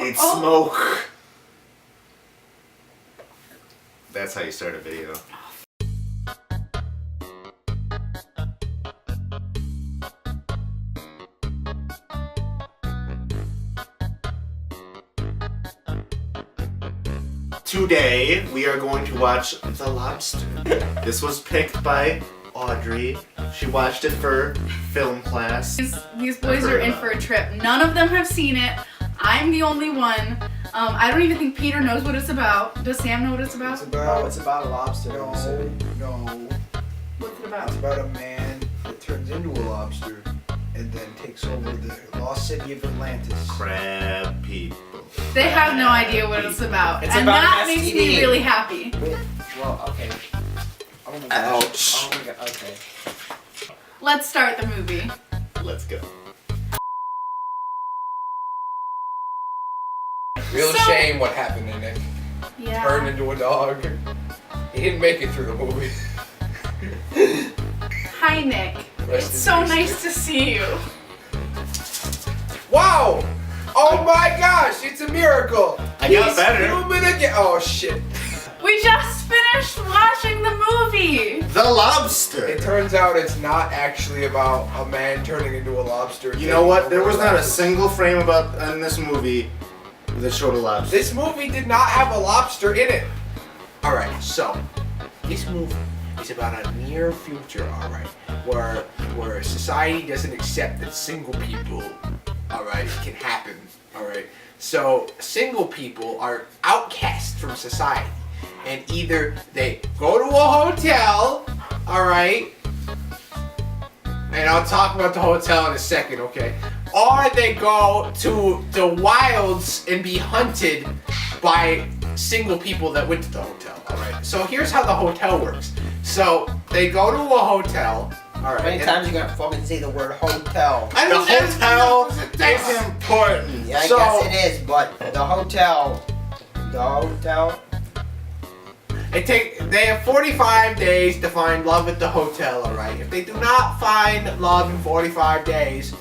Eat smoke. That's how you start a video. Today, we are going to watch The Lobster. This was picked by Audrey. She watched it for film class. These boys are in for a trip. None of them have seen it. I'm the only one. I don't even think Peter knows what it's about. Does Sam know what it's about? It's about a lobster. No. What's it about? It's about a man that turns into a lobster and then takes over the lost city of Atlantis. Crab people. They have no idea what it's about. It's and about that STD. makes me really happy. Well, okay. Oh my Ouch. Oh my god, okay. Let's start the movie. Let's go. Real shame what happened to Nick. Yeah. Turned into a dog. He didn't make it through the movie. Hi, Nick. Rest It's in so peace. nice to see you. Wow! Oh my gosh, it's a miracle! I got He's better. human again. Oh shit. We just finished watching the movie. The Lobster. It turns out it's not actually about a man turning into a lobster. You know what? There was not a single frame in this movie that showed a lobster. This movie did not have a lobster in it. Alright, so this movie is about a near future, alright, where society doesn't accept that single people, alright, can happen. Alright. So single people are outcast from society. And either they go to a hotel, alright, and I'll talk about the hotel in a second, okay? Or they go to the wilds and be hunted by single people that went to the hotel, alright? So here's how the hotel works. So they go to a hotel, alright. How many times you gonna fucking say the word hotel? I The mean, that's hotel enough as it is does. important. Yeah, I So- guess it is, but the hotel. They have 45 days to find love at the hotel, alright? If they do not find love in 45 days,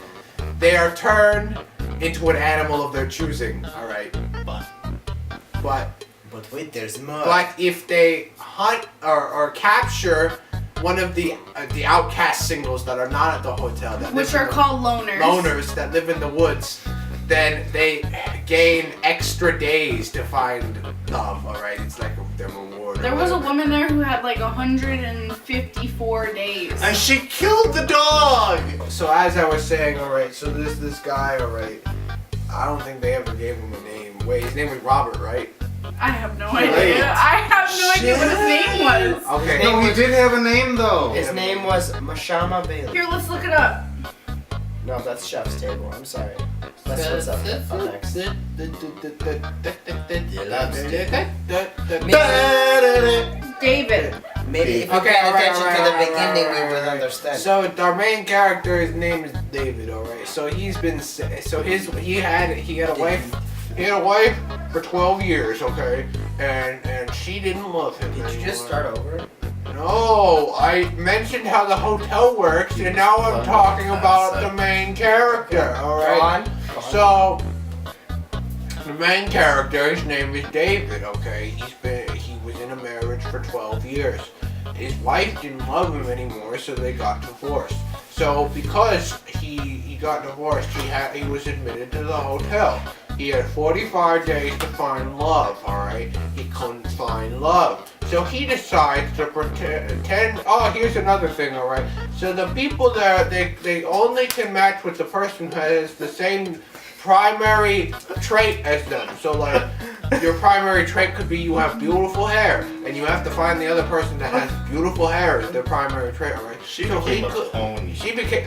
they are turned into an animal of their choosing, alright? But wait, there's more. But if they hunt or capture one of the outcast singles that are not at the hotel, that Which live in are the- called loners. loners that live in the woods, then they gain extra days to find love. All right, it's like their reward. or There was a whatever. woman there who had like 154 days. And she killed the dog. So as I was saying, all right, so this guy, all right, I don't think they ever gave him a name. Wait, his name was Robert, right? I have no Right. idea. I have no idea what his name was. Okay. No, he did have a name though. His name was Mashama Bailey. Here, let's look it up. No, that's Chef's Table. I'm sorry. That's what's up next. David. Maybe if you Okay, pay alright, attention to alright, the beginning, alright, we would alright. understand. So our main character, his name is David. All right. So he had a wife. He had a wife for 12 years. Okay, and she didn't love him. Did you anymore. just start over? No, I mentioned how the hotel works, and now I'm talking about the main character. All right. Go on. So the main character, his name is David. Okay, he was in a marriage for 12 years. His wife didn't love him anymore, so they got divorced. So because he got divorced, he was admitted to the hotel. He had 45 days to find love, alright? He couldn't find love. So he decides to pretend, oh, here's another thing, alright? So the people there, they only can match with the person who has the same primary trait as them. So like, your primary trait could be you have beautiful hair, and you have to find the other person that has beautiful hair as their primary trait, alright? She became a pony. She became,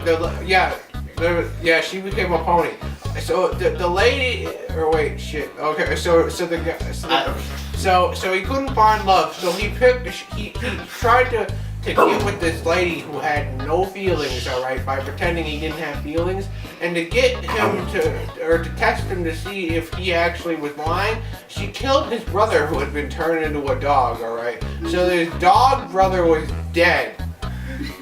she became a pony. So the lady, or wait, shit. Okay, so the guy, so he couldn't find love. So he tried to get with this lady who had no feelings, all right, by pretending he didn't have feelings, and to get him to test him to see if he actually was lying, she killed his brother who had been turned into a dog, all right. So his dog brother was dead.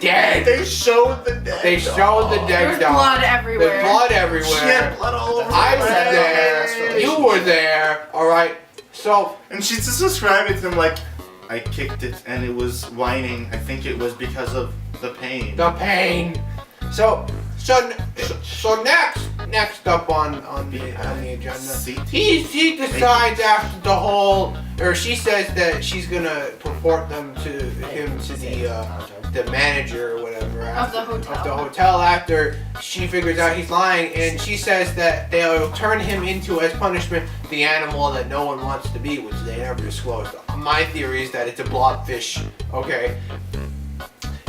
Dead. They showed the dead. They showed the dead There's dog. blood everywhere. There's blood everywhere. She had blood all over. I was her. there. best relationship. You were there, all right. So And she's just describing to him like, I kicked it and it was whining. I think it was because of the pain. the pain. So next up on the agenda, he decides after the whole, or she says that she's gonna report them to him to the manager or whatever Of the of the hotel after she figures out he's lying, and she says that they'll turn him into, as punishment, the animal that no one wants to be, which they never disclosed. My theory is that it's a blobfish. Okay.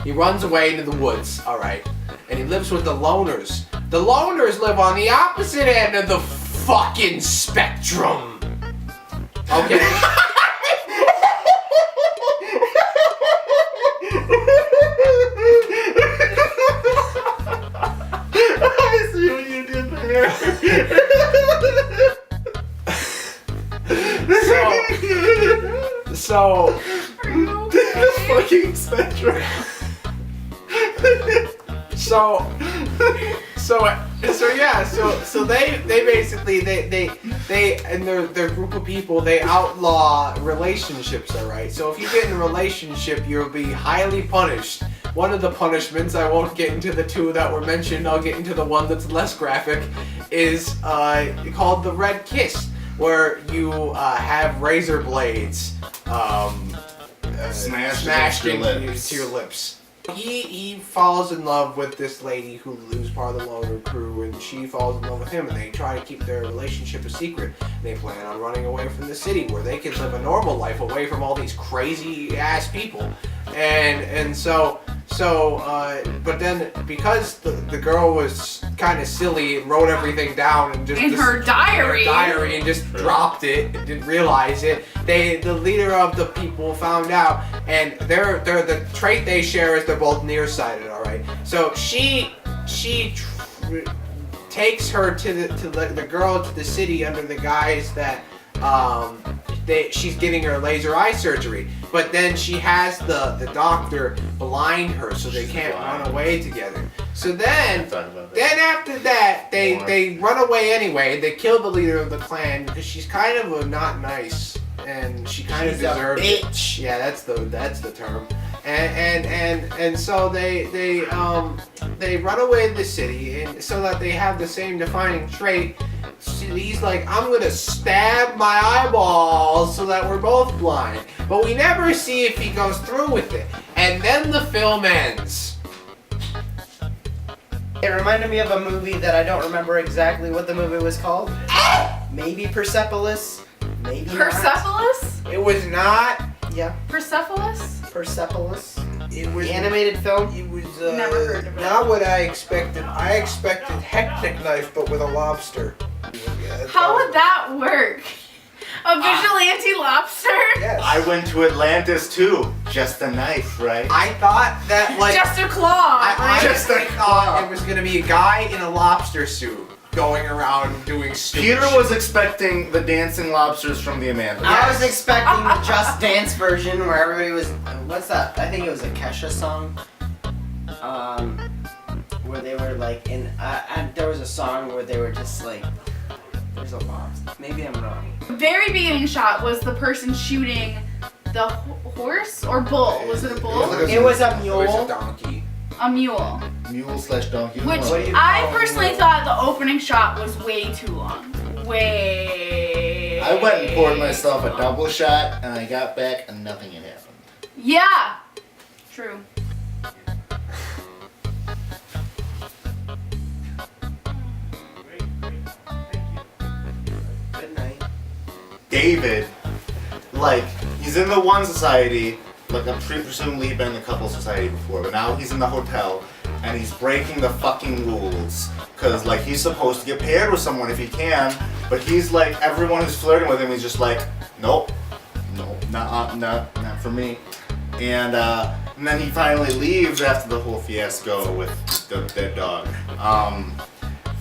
He runs away into the woods, alright, and he lives with the loners. The loners live on the opposite end of the fucking spectrum. Okay? I see what you did there. So Are you okay? Fucking spectrum. So they basically they and their group of people, they outlaw relationships, alright? So if you get in a relationship, you'll be highly punished. One of the punishments, I won't get into the two that were mentioned, I'll get into the one that's less graphic, is called the Red Kiss, where you have razor blades smashed into your lips. He falls in love with this lady who's part of the loner crew, and she falls in love with him, and they try to keep their relationship a secret. They plan on running away from the city where they can live a normal life away from all these crazy ass people. But then because the girl was kind of silly and wrote everything down and just In her diary. and just dropped it and didn't realize it, the leader of the people found out, and they're the trait they share is they're both nearsighted. All right, so she takes her to the girl to the city under the guise that she's getting her laser eye surgery, but then she has the doctor blind her so they can't run away together. So then after that, they run away anyway. They kill the leader of the clan because she's kind of a not nice, and she kind of deserves it. Bitch. Yeah, that's the term. And so they run away to the city, and so that they have the same defining trait. He's like, I'm gonna stab my eyeballs so that we're both blind. But we never see if he goes through with it. And then the film ends. It reminded me of a movie that I don't remember exactly what the movie was called. Maybe Persepolis. Maybe not. Persepolis? It was not. Yeah, Persepolis? Persepolis. It was The animated film. It was Never heard of it. not what I expected. I expected Hectic Knife, but with a lobster. Yeah, How would that work? A vigilante lobster? Yes. I went to Atlantis too. Just a knife, right? I thought that Just a claw. I right? Just a honestly thought it was gonna be a guy in a lobster suit going around doing stupid Peter shit. was expecting the dancing lobsters from the Amanda. I was expecting the Just Dance version where everybody was. What's that? I think it was a Kesha song. Where they were like in. There was a song where they were just like. There's a lot. Maybe I'm wrong. Very beginning shot was the person shooting the horse or bull. Was it a bull? It was a It mule. was a donkey. A mule. Mule/donkey. Which What do you I call personally mule? thought the opening shot was way too long. Way. I went and poured myself a double shot, and I got back, and nothing had happened. Yeah. True. Good night. David, like, he's in the one society, like, I'm presumably he'd been in the couple society before, but now he's in the hotel, and he's breaking the fucking rules. Cause, like, he's supposed to get paired with someone if he can, but he's like, everyone who's flirting with him, he's just like, nope, not for me. And then he finally leaves after the whole fiasco with the dead dog.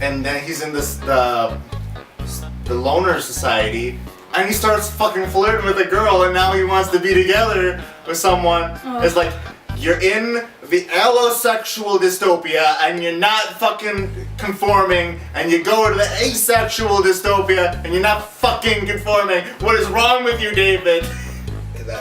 And then he's in the loner society, and he starts fucking flirting with a girl, and now he wants to be together with someone. Oh. It's like, you're in the allosexual dystopia and you're not fucking conforming, and you go to the asexual dystopia and you're not fucking conforming. What is wrong with you, David?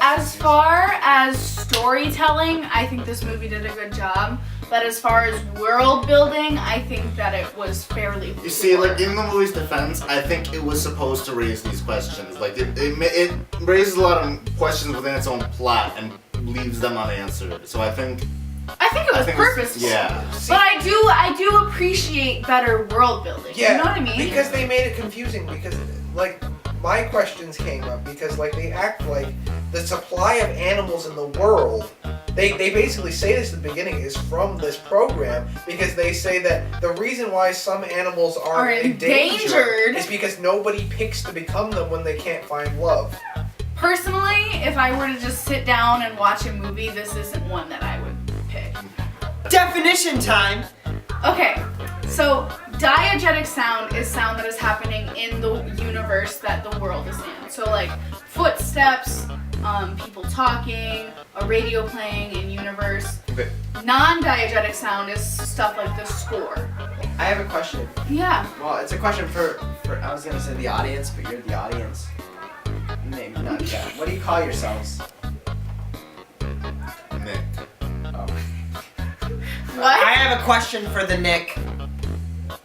As far as storytelling, I think this movie did a good job. But as far as world building, I think that it was fairly poor. You see, like, in the movie's defense, I think it was supposed to raise these questions. Like, it raises a lot of questions within its own plot and leaves them unanswered. So I think it was purposeful. Yeah. But I do appreciate better world building. Yeah, You know what I mean? because they made it confusing. Because like my questions came up because like they act like the supply of animals in the world. They basically say this at the beginning is from this program because they say that the reason why some animals are endangered is because nobody picks to become them when they can't find love. Personally, if I were to just sit down and watch a movie, this isn't one that I would pick. Definition time. Okay, so diegetic sound is sound that is happening in the universe that the world is in. So like footsteps, people talking, a radio playing in universe. Okay. Non-diegetic sound is stuff like the score. I have a question. Yeah. Well, it's a question for I was gonna say the audience, but you're the audience. Maybe not yet. What do you call yourselves? Nick. Oh. What? I have a question for the Nick.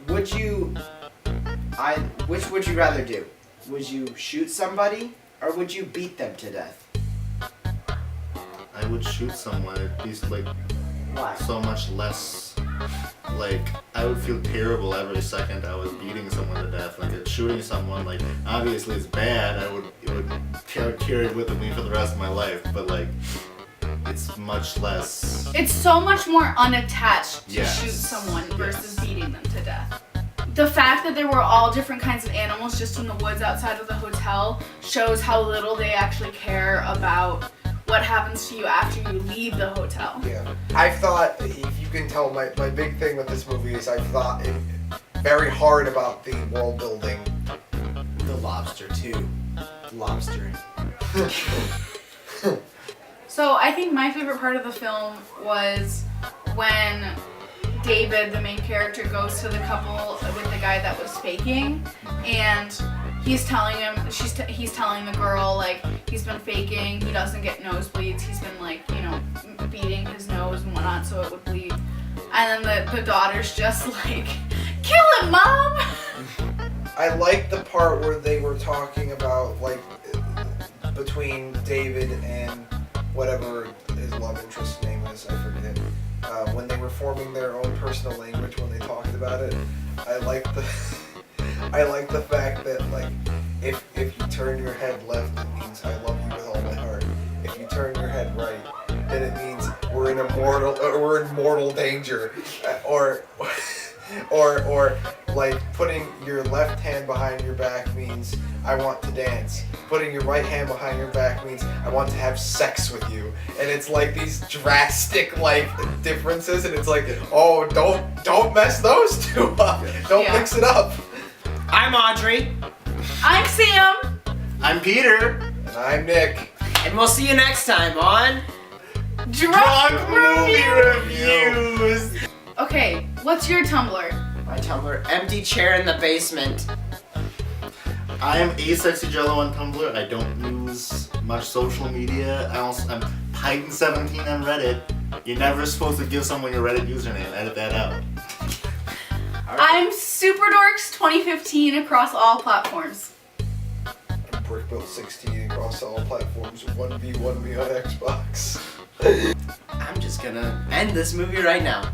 Which would you rather do? Would you shoot somebody or would you beat them to death? I would shoot someone. It'd be like Why? so much less. Like, I would feel terrible every second I was beating someone to death. Like, shooting someone, like, obviously it's bad. It would carry it with me for the rest of my life. But like, it's much less. It's so much more unattached to Yes. shoot someone versus beating them to death. The fact that there were all different kinds of animals just in the woods outside of the hotel shows how little they actually care about what happens to you after you leave the hotel. Yeah, I've thought, if you can tell, my big thing with this movie is I've thought very hard about the world building. The lobster too. Lobstering. So I think my favorite part of the film was when David, the main character, goes to the couple with the guy that was faking, and he's telling him, he's telling the girl, like, he's been faking, he doesn't get nosebleeds, he's been, like, you know, beating his nose and whatnot so it would bleed. And then the daughter's just like, kill him, Mom! I like the part where they were talking about, like, between David and whatever his love interest's name is, I forget. When they were forming their own personal language when they talked about it, I like the fact that, like, if you turn your head left, it means I love you with all my heart. If you turn your head right, then it means we're in mortal danger, or like putting your left hand behind your back means I want to dance. Putting your right hand behind your back means I want to have sex with you. And it's like these drastic like differences, and it's like, oh, don't mess those two up. Don't Yeah. mix it up. I'm Audrey, I'm Sam! I'm Peter. And I'm Nick. and we'll see you next time on Drunk Movie Review! reviews. Okay, what's your Tumblr? my Tumblr. Empty chair in the basement. I am asexyjello on Tumblr. I don't use much social media. I'm Python17 on Reddit. You're never supposed to give someone your Reddit username. Edit that out. I'm SuperDorks 2015 across all platforms. I'm Brickbuilt 16 across all platforms. 1v1 me on Xbox. I'm just gonna end this movie right now.